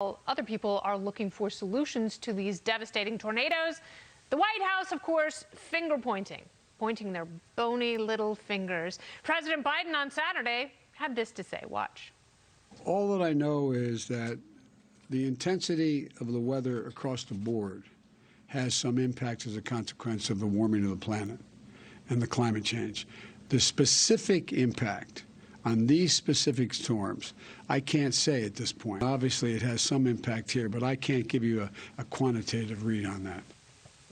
Other people are looking for solutions to these devastating tornadoes. The White House, of course, pointing their bony little fingers. President Biden on Saturday had this to say. Watch. All that I know is that the intensity of the weather across the board has some impact as a consequence of the warming of the planet and the climate change. The specific impact on these specific storms, I can't say at this point. Obviously, it has some impact here, but I can't give you a quantitative read on that.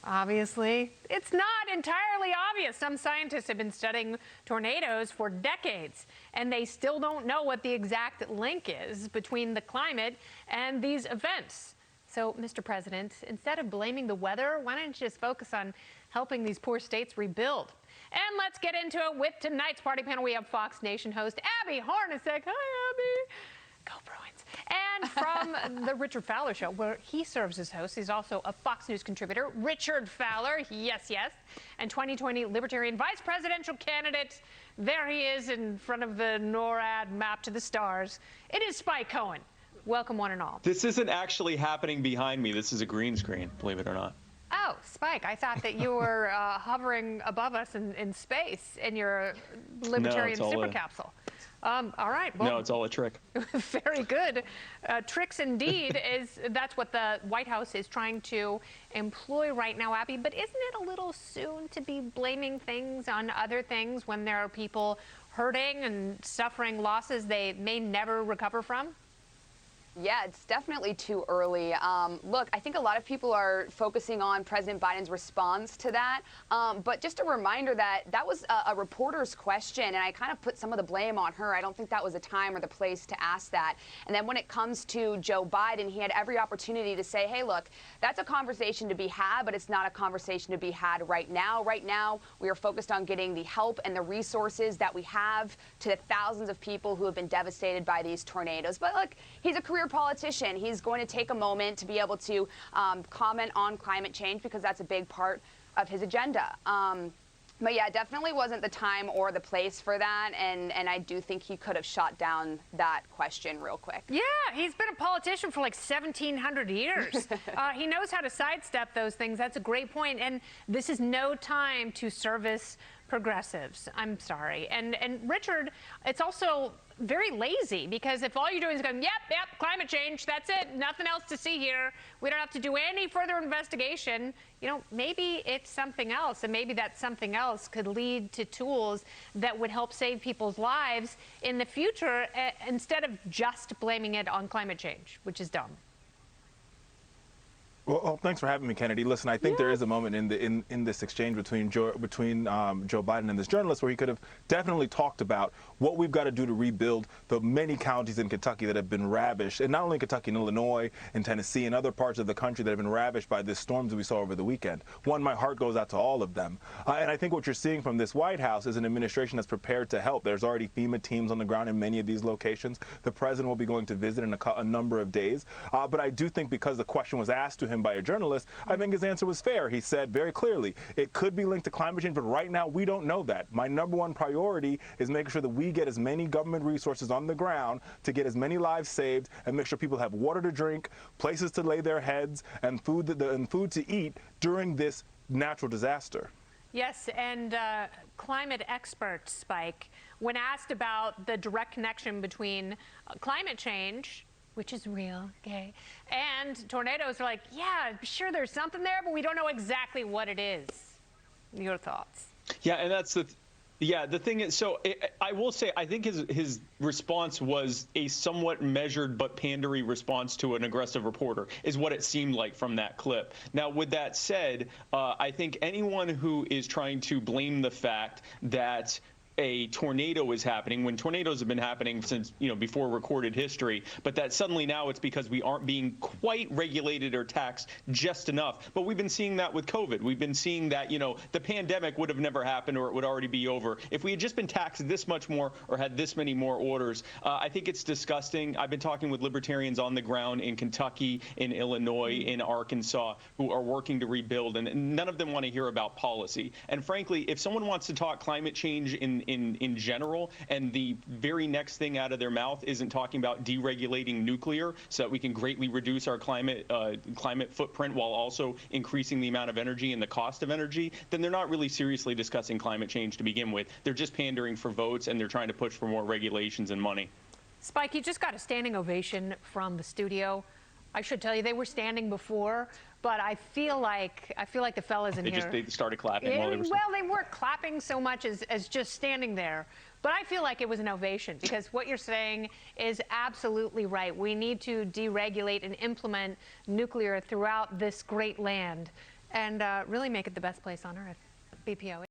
Obviously, it's not entirely obvious. Some scientists have been studying tornadoes for decades, and they still don't know what the exact link is between the climate and these events. So, Mr. President, instead of blaming the weather, why don't you just focus on helping these poor states rebuild? And let's get into it with tonight's party panel. We have Fox Nation host Abby Hornacek. Hi, Abby. Go Bruins. And from the Richard Fowler Show, where he serves as host, he's also a Fox News contributor, Richard Fowler, yes, and 2020 Libertarian vice presidential candidate. There he is in front of the NORAD map to the stars. It is Spike Cohen. Welcome, one and all. This isn't actually happening behind me. This is a green screen, believe it or not. Oh, Spike, I thought that you were hovering above us in space in your Libertarian super capsule. All right. Well, no, it's all a trick. Very good. Tricks indeed. That's what the White House is trying to employ right now, Abby. But isn't it a little soon to be blaming things on other things when there are people hurting and suffering losses they may never recover from? Yeah, it's definitely too early. Look, I think a lot of people are focusing on President Biden's response to that. But just a reminder that that was a reporter's question, and I kind of put some of the blame on her. I don't think that was the time or the place to ask that. And then when it comes to Joe Biden, he had every opportunity to say, hey, look, that's a conversation to be had, but it's not a conversation to be had right now. Right now, we are focused on getting the help and the resources that we have to the thousands of people who have been devastated by these tornadoes. But look, he's a career politician. He's going to take a moment to be able to comment on climate change because that's a big part of his agenda. But yeah, definitely wasn't the time or the place for that, and I do think he could have shot down that question real quick. Yeah, he's been a politician for like 1,700 years. He knows how to sidestep those things. That's a great point, and this is no time to service progressives. I'm sorry. And Richard, it's also very lazy, because if all you're doing is going, yep, climate change, that's it, nothing else to see here, we don't have to do any further investigation, you know, maybe it's something else, and maybe that something else could lead to tools that would help save people's lives in the future, instead of just blaming it on climate change, which is dumb. Well, thanks for having me, Kennedy. Listen, I think there is a moment in this exchange between Joe Biden and this journalist where he could have definitely talked about what we've got to do to rebuild the many counties in Kentucky that have been ravished, and not only in Kentucky, in Illinois, in Tennessee, and other parts of the country that have been ravished by the storms that we saw over the weekend. One, my heart goes out to all of them. And I think what you're seeing from this White House is an administration that's prepared to help. There's already FEMA teams on the ground in many of these locations. The president will be going to visit in a number of days. But I do think, because the question was asked to him by a journalist, I think his answer was fair. He said very clearly, it could be linked to climate change, but right now we don't know that. My number one priority is making sure that we get as many government resources on the ground to get as many lives saved and make sure people have water to drink, places to lay their heads, and food to eat during this natural disaster. Yes, and climate expert Spike, when asked about the direct connection between climate change, which is real, okay, and tornadoes, are like, yeah, sure, there's something there, but we don't know exactly what it is. Your thoughts? Yeah, and that's the thing is, so I will say, I think his response was a somewhat measured but pandery response to an aggressive reporter, is what it seemed like from that clip. Now, with that said, I think anyone who is trying to blame the fact that a tornado is happening, when tornadoes have been happening since, before recorded history, but that suddenly now it's because we aren't being quite regulated or taxed just enough. But we've been seeing that with COVID. We've been seeing that, the pandemic would have never happened, or it would already be over if we had just been taxed this much more or had this many more orders. I think it's disgusting. I've been talking with libertarians on the ground in Kentucky, in Illinois, in Arkansas, who are working to rebuild, and none of them want to hear about policy. And frankly, if someone wants to talk climate change in in general. And the very next thing out of their mouth isn't talking about deregulating nuclear so that we can greatly reduce our climate footprint while also increasing the amount of energy and the cost of energy, then they're not really seriously discussing climate change to begin with. They're just pandering for votes, and they're trying to push for more regulations and money. Spike, you just got a standing ovation from the studio. I should tell you, they were standing before, but I feel like the fellas in here. They started clapping while they were Well, they weren't clapping so much as just standing there. But I feel like it was an ovation because what you're saying is absolutely right. We need to deregulate and implement nuclear throughout this great land and really make it the best place on earth. BPO.